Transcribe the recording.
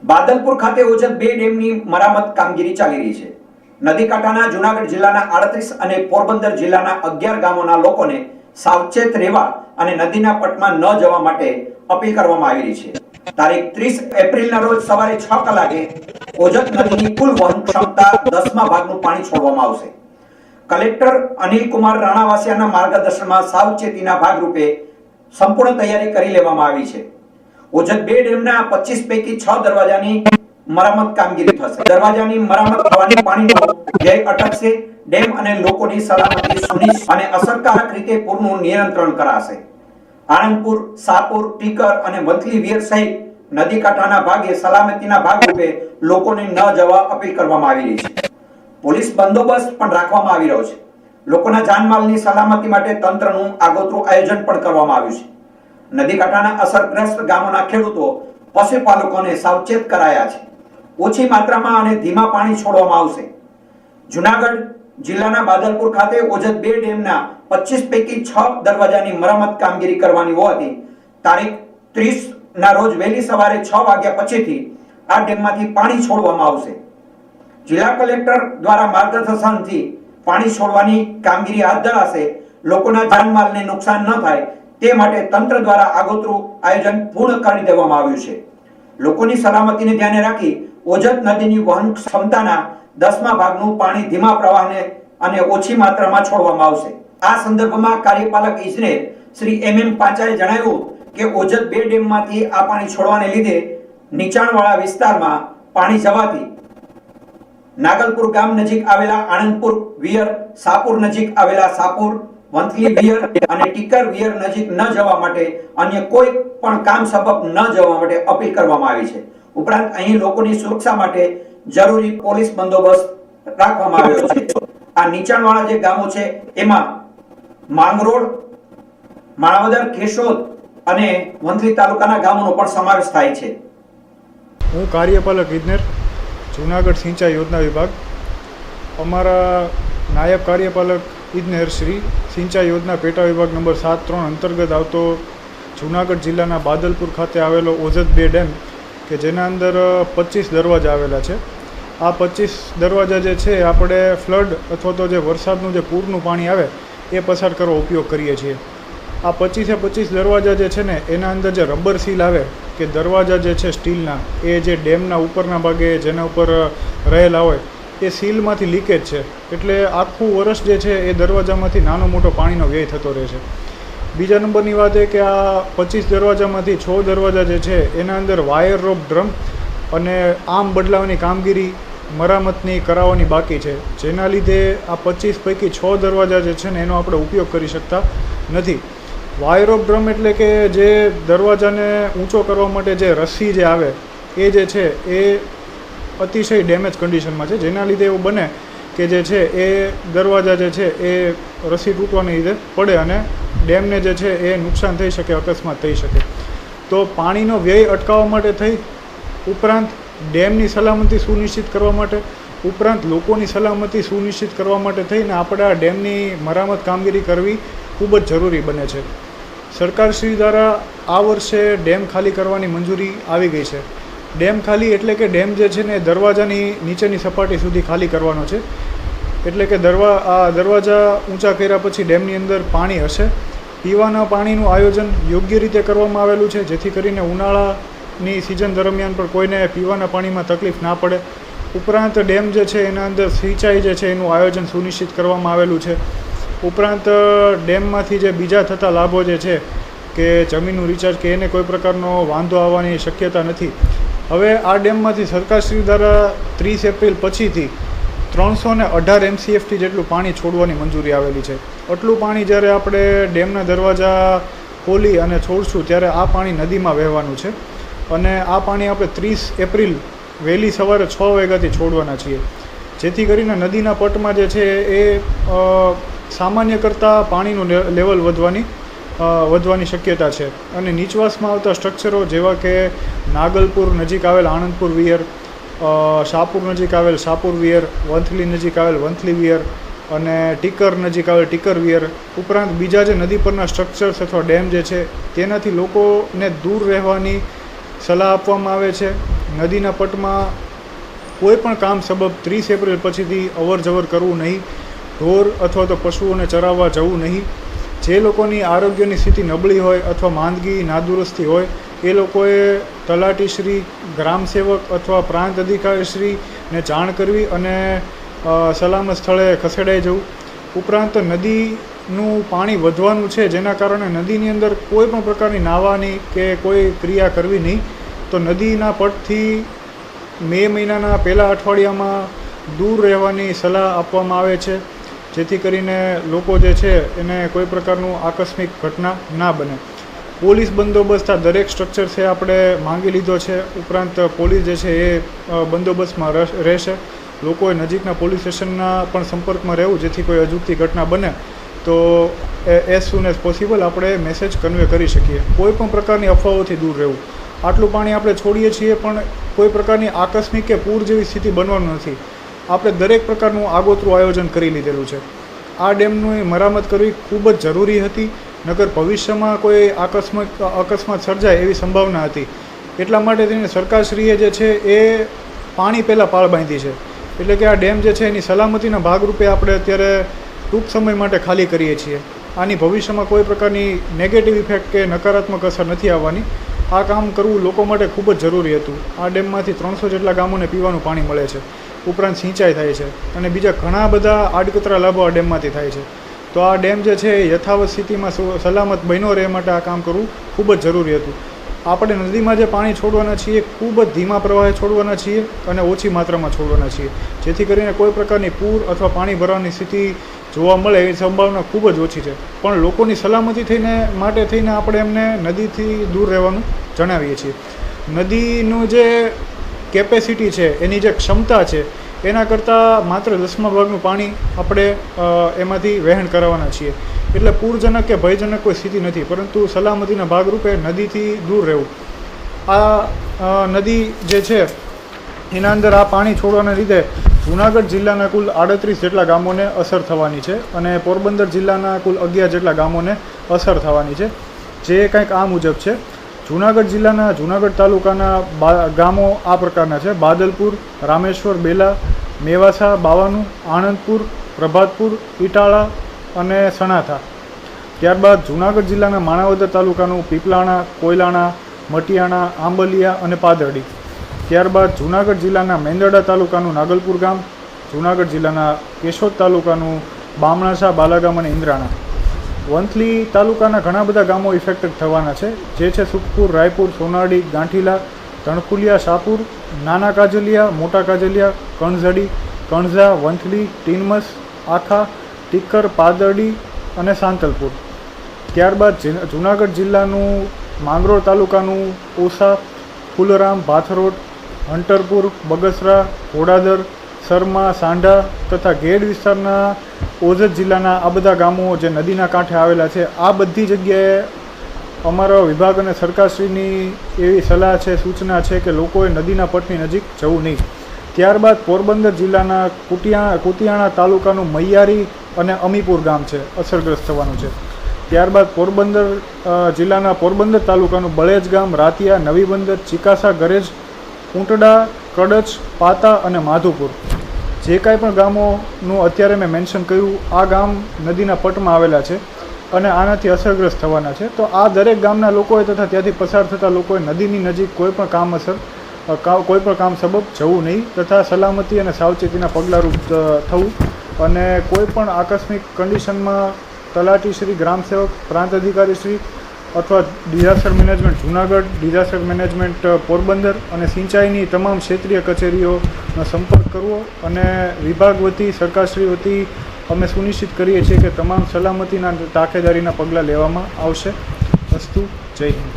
બાદલપુર ખાતે ઓજત 2 ડેમની મરામત કામગીરી ચાલી રહી છે। નદી કાંઠાના જૂનાગઢ જિલ્લાના 38 અને પોરબંદર જિલ્લાના 11 ગામોના લોકોને સાવચેત રહેવા અને નદીના પટમાં ન જવા માટે અપીલ કરવામાં આવી રહી છે। તારીખ 30 એપ્રિલના રોજ સવારે 6 કલાકે ઓજત નદીની કુલ વહન ક્ષમતા 10મા ભાગનું પાણી છોડવામાં આવશે। કલેક્ટર અનિલ કુમાર રાણાવાસિયાના માર્ગદર્શનમાં સાવચેતીના ભાગરૂપે સંપૂર્ણ તૈયારી કરી લેવામાં આવી છે। ઓજત 2 ડેમના 25 પૈકી 6 દરવાજાની મરામત કામગીરી થશે। દરવાજાની મરામત થવાની પાણીનો વ્યય અટકશે। ડેમ અને લોકોની સલામતી સુનિશ્ચિત અને અસરકારક રીતે પૂરનું નિયંત્રણ કરાશે। આણંદપુર, સાપુર, ટીકર અને વંથલી વિયર સહિત નદી કાંઠાના ભાગે સલામતીના ભાગરૂપે લોકોને ન જવા અપીલ કરવામાં આવી રહી છે। પોલીસ બંદોબસ્ત પણ રાખવામાં આવી રહ્યો છે। લોકોના જાનમાલની સલામતી માટે તંત્રનું આગોતરું આયોજન પણ કરવામાં આવ્યું છે। નદી કાંઠાના અસરગ્રસ્ત ગામોના ખેડૂતો પશુપાલકોને સાવચેત કરાયા છે। ઓછી માત્રામાં અને ધીમા પાણી છોડવામાં આવશે। જૂનાગઢ જિલ્લાના બાદલપુર ખાતે ઓજત 2 ડેમના 25 પૈકી 6 દરવાજાની મરામત કામગીરી કરવાની હોવાથી તારીખ 30 ના રોજ વહેલી સવારે 6 વાગ્યા પછીથી આ ડેમમાંથી પાણી છોડવામાં આવશે। જિલ્લા કલેક્ટર દ્વારા માર્ગદર્શનથી પાણી છોડવાની કામગીરી હાથ ધરાશે। લોકોના જાનમાલને નુકસાન ન થાય તે માટે તંત્ર દ્વારા આગોતરું આયોજન પૂર્ણ કરી દેવામાં આવ્યું છે। લોકોની સલામતીને ધ્યાને રાખી ઓજત નદીની વહન ક્ષમતાના 10મા ભાગનું પાણી ધીમા પ્રવાહને અને ઓછી માત્રામાં છોડવામાં આવશે। આ સંદર્ભમાં કાર્યપાલક ઇજનેર શ્રી MM પાંચાએ જણાવ્યું કે ઓજત 2 ડેમમાંથી આ પાણી છોડવાને લીધે નીચાણવાળા વિસ્તારમાં પાણી જવાથી નાગલપુર ગામ નજીક આવેલા આણંદપુર વિયર, સાપુર નજીક આવેલા સાપુર, વંથલી વિયર અને ટીકર વિયર નજીક ન જવા માટે અન્ય કોઈ પણ કામ સબબ ન જવા માટે અપીલ કરવામાં આવી છે। ઉપરાંત અહીં લોકોની સુરક્ષા માટે જરૂરી પોલીસ બંદોબસ્ત રાખવામાં આવ્યો છે। આ નીચાણવાળા જે ગામો છે એમાં માંગરોળ, માણાવદર, કેશોદ અને વંથલી તાલુકાના ગામોનો પણ સમાવેશ થાય છે। હું કાર્યપાલક ઇજનેર જૂનાગઢ સિંચાઈ યોજના વિભાગ, અમારા નાયબ કાર્યપાલક ઇજનેર શ્રી સિંચાઈ યોજના પેટા વિભાગ નંબર 7-3 અંતર્ગત આવતો જૂનાગઢ જિલ્લાના બાદલપુર ખાતે આવેલો ઓજત 2 ડેમ કે જેના અંદર 25 દરવાજા આવેલા છે। આ 25 દરવાજા જે છે આપણે ફ્લડ અથવા તો જે વરસાદનું જે પૂરનું પાણી આવે એ પસાર કરવા ઉપયોગ કરીએ છીએ। આ 25 દરવાજા જે છે ને એના અંદર જે રબર સીલ આવે કે દરવાજા જે છે સ્ટીલના એ જે ડેમના ઉપરના ભાગે જેના ઉપર રહેલા હોય એ સીલમાંથી લીકેજ છે, એટલે આખું વર્ષ જે છે એ દરવાજામાંથી નાનો મોટો પાણીનો વ્યય થતો રહે છે। બીજા નંબરની વાત એ કે આ 25 દરવાજામાંથી 6 દરવાજા જે છે એના અંદર વાયર રોપ ડ્રમ અને આર્મ બદલાવવાની કામગીરી મરામતની કરાવવાની બાકી છે, જેના લીધે આ 25 પૈકી 6 દરવાજા જે છે ને એનો આપણે ઉપયોગ કરી શકતા નથી। વાયર ઓફ ડ્રમ એટલે કે જે દરવાજાને ઊંચો કરવા માટે જે રસ્સી જે આવે એ જે છે એ અતિશય ડેમેજ કન્ડિશનમાં છે, જેના લીધે એવું બને કે જે છે એ દરવાજા જે છે એ રસ્સી તૂટવાને લીધે પડે અને ડેમને જે છે એ નુકસાન થઈ શકે, અકસ્માત થઈ શકે। તો પાણીનો વ્યય અટકાવવા માટે થઈ, ઉપરાંત ડેમની સલામતી સુનિશ્ચિત કરવા માટે, ઉપરાંત લોકોની સલામતી સુનિશ્ચિત કરવા માટે થઈને આપણે આ ડેમની મરામત કામગીરી કરવી ખૂબ જ જરૂરી બને છે। સરકારશ્રી દ્વારા આ વર્ષે ડેમ ખાલી કરવાની મંજૂરી આવી ગઈ છે। ડેમ ખાલી એટલે કે ડેમ જે છે ને દરવાજાની નીચેની સપાટી સુધી ખાલી કરવાનો છે, એટલે કે દરવાજા ઊંચા કર્યા પછી ડેમની અંદર પાણી હશે। પીવાના પાણીનું આયોજન યોગ્ય રીતે કરવામાં આવેલું છે, જેથી કરીને ઉનાળાની સિઝન દરમિયાન પણ કોઈને પીવાના પાણીમાં તકલીફ ના પડે। ઉપરાંત ડેમ જે છે એના અંદર સિંચાઈ જે છે એનું આયોજન સુનિશ્ચિત કરવામાં આવેલું છે। ઉપરાંત ડેમમાંથી જે બીજા થતા લાભો જે છે કે જમીનનું રિચાર્જ કે એને કોઈ પ્રકારનો વાંધો આવવાની શક્યતા નથી। હવે આ ડેમમાંથી સરકારશ્રી દ્વારા 30 એપ્રિલ પછીથી 318 MCFથી જેટલું પાણી છોડવાની મંજૂરી આવેલી છે। આટલું પાણી જ્યારે આપણે ડેમના દરવાજા ખોલી અને છોડશું ત્યારે આ પાણી નદીમાં વહેવાનું છે અને આ પાણી આપણે 30 એપ્રિલ વહેલી સવારે 6 વાગ્યાથી છોડવાના છીએ, જેથી કરીને નદીના પટમાં જે છે એ સામાન્ય કરતાં પાણીનું લેવલ વધવાની શક્યતા છે અને નીચવાસમાં આવતા સ્ટ્રક્ચરો જેવા કે નાગલપુર નજીક આવેલ આણંદપુર વિયર, શાહપુર નજીક આવેલ શાહપુર વિયર, વંથલી નજીક આવેલ વંથલી વિયર અને ટીકર નજીક આવેલ ટીકર વિયર, ઉપરાંત બીજા જે નદી પરના સ્ટ્રક્ચર્સ અથવા ડેમ જે છે તેનાથી લોકોને દૂર રહેવાની સલાહ આપવામાં આવે છે। નદીના પટમાં કોઈ પણ કામ સબબ 30 એપ્રિલ પછીથી અવર જવર કરવું નહીં. ઢોર અથવા તો પશુઓને ચરાવવા જવું નહીં. જે લોકોની આરોગ્યની સ્થિતિ નબળી હોય અથવા માંદગી નાદુરસ્તી હોય એ લોકોએ તલાટીશ્રી, ગ્રામસેવક અથવા પ્રાંત અધિકારીશ્રીને જાણ કરવી અને સલામત સ્થળે ખસેડાઈ જવું. ઉપરાંત નદીનું પાણી વધવાનું છે, જેના કારણે નદીની અંદર કોઈ પણ પ્રકારની નાહવાની કે કોઈ ક્રિયા કરવી નહીં. તો નદીના પટથી મે મહિનાના પહેલા અઠવાડિયામાં દૂર રહેવાની સલાહ આપવામાં આવે છે, જેથી કરીને લોકો જે છે એને કોઈ પ્રકારનું આકસ્મિક ઘટના ના બને. પોલીસ બંદોબસ્ત આ દરેક સ્ટ્રક્ચર છે આપણે માંગી લીધો છે. ઉપરાંત પોલીસ જે છે એ બંદોબસ્તમાં રહેશે. લોકોએ નજીકના પોલીસ સ્ટેશનના પણ સંપર્કમાં રહેવું, જેથી કોઈ અજુગતી ઘટના બને તો એઝ સૂન એઝ પોસિબલ આપણે મેસેજ કન્વે કરી શકીએ. કોઈ પણ પ્રકારની અફવાઓથી દૂર રહેવું. આટલું પાણી આપણે છોડીએ છીએ પણ કોઈ પ્રકારની આકસ્મિક કે પૂર જેવી સ્થિતિ બનવાનું નથી. આપણે દરેક પ્રકારનું આગોતરું આયોજન કરી લીધેલું છે. આ ડેમની મરામત કરવી ખૂબ જ જરૂરી હતી, નકર ભવિષ્યમાં કોઈ અકસ્માત સર્જાય એવી સંભાવના હતી. એટલા માટે તેને સરકારશ્રીએ જે છે એ પાણી પહેલાં પાળ બાંધી છે. એટલે કે આ ડેમ જે છે એની સલામતીના ભાગરૂપે આપણે અત્યારે ટૂંક સમય માટે ખાલી કરીએ છીએ. આની ભવિષ્યમાં કોઈ પ્રકારની નેગેટિવ ઇફેક્ટ કે નકારાત્મક અસર નથી આવવાની. આ કામ કરવું લોકો માટે ખૂબ જ જરૂરી હતું. આ ડેમમાંથી 300 જેટલા ગામોને પીવાનું પાણી મળે છે. ઉપરાંત સિંચાઈ થાય છે અને બીજા ઘણા બધા આડકતરા લાભો આ ડેમમાંથી થાય છે. તો આ ડેમ જે છે એ યથાવત સ્થિતિમાં સલામત બન્યો રહે માટે આ કામ કરવું ખૂબ જ જરૂરી હતું. આપણે નદીમાં જે પાણી છોડવાના છીએ ખૂબ જ ધીમા પ્રવાહે છોડવાના છીએ અને ઓછી માત્રામાં છોડવાના છીએ, જેથી કરીને કોઈ પ્રકારની પૂર અથવા પાણી ભરવાની સ્થિતિ જોવા મળે એવી સંભાવના ખૂબ જ ઓછી છે. પણ લોકોની સલામતી માટે થઈને આપણે એમને નદીથી દૂર રહેવાનું જણાવીએ છીએ. નદીનું જે કેપેસિટી છે, એની જે ક્ષમતા છે, એના કરતાં માત્ર 10મા ભાગનું પાણી આપણે એમાંથી વહેણ કરાવવાના છીએ. એટલે પૂરજનક કે ભયજનક કોઈ સ્થિતિ નથી, પરંતુ સલામતીના ભાગરૂપે નદીથી દૂર રહેવું. આ નદી જે છે એના અંદર આ પાણી છોડવાના લીધે જૂનાગઢ જિલ્લાના કુલ 38 જેટલા ગામોને અસર થવાની છે અને પોરબંદર જિલ્લાના કુલ 11 જેટલા ગામોને અસર થવાની છે, જે કંઈક આ મુજબ છે. જૂનાગઢ જિલ્લાના જૂનાગઢ તાલુકાના ગામો આ પ્રકારના છે: બાદલપુર, રામેશ્વર, બેલા, મેવાસા, બાવાનું, આણંદપુર, પ્રભાતપુર, ઇટાળા અને સણાથા. ત્યારબાદ જૂનાગઢ જિલ્લાના માણાવદર તાલુકાનું પીપલાણા, કોયલાણા, મટિયાણા, આંબલિયા અને પાદરડી. ત્યારબાદ જૂનાગઢ જિલ્લાના મેંદરડા તાલુકાનું નાગલપુર ગામ, જૂનાગઢ જિલ્લાના કેશોદ તાલુકાનું બામણાસા, બાલાગામ અને ઇન્દ્રાણા. વંથલી તાલુકાના ઘણા બધા ગામો ઇફેક્ટેડ થવાના છે, જે છે સુખપુર, રાયપુર, સોનાડી, ગાંઠીલા, તણખુલિયા, શાહપુર, નાના કાજલિયા, મોટા કાજલિયા, કણઝડી, કણઝા, વંથલી, ટીનમસ, આખા, ટીકર, પાદરડી અને સાંતલપુર. ત્યારબાદ જૂનાગઢ જિલ્લાનું માંગરોળ તાલુકાનું ઓસા, ફુલરામ, ભાથરોડ, હંટરપુર, બગસરા, ઘોડાદર, સરમા, સાંઢા તથા ગેડ વિસ્તારના ઓજત જિલ્લાના આ બધા ગામો જે નદીના કાંઠે આવેલા છે, આ બધી જગ્યાએ અમારા વિભાગ અને સરકારશ્રીની એવી સલાહ છે, સૂચના છે કે લોકોએ નદીના પટની નજીક જવું નહીં. ત્યારબાદ પોરબંદર જિલ્લાના કુતિયાણા તાલુકાનું મૈયારી અને અમીપુર ગામ છે, અસરગ્રસ્ત થવાનું છે. ત્યારબાદ પોરબંદર જિલ્લાના પોરબંદર તાલુકાનું બળેજ ગામ, રાતિયા, નવી બંદર, ચિકાસા, ગરેજ, ઊંટડા, કડચ, પાતા અને માધુપુર. જે કાંઈ પણ ગામોનું અત્યારે મેં મેન્શન કર્યું, આ ગામ નદીના પટમાં આવેલા છે અને આનાથી અસરગ્રસ્ત થવાના છે. તો આ દરેક ગામના લોકોએ તથા ત્યાંથી પસાર થતા લોકોએ નદીની નજીક કોઈ પણ કામ સબબ જવું નહીં તથા સલામતી અને સાવચેતીના પગલાંરૂપ થવું. અને કોઈ પણ આકસ્મિક કન્ડિશનમાં તલાટીશ્રી, ગ્રામસેવક, પ્રાંત અધિકારીશ્રી અથવા disaster management Junagadh, disaster management Porbandar અને સિંચાઈની તમામ ક્ષેત્રીય કચેરીઓનો સંપર્ક કરવો. અને વિભાગ વતી, સરકારશ્રી વતી અમે સુનિશ્ચિત કરીએ છીએ કે તમામ સલામતીના તાકેદારીના પગલાં લેવામાં આવશે. અસ્તુ. જય હિન્દ.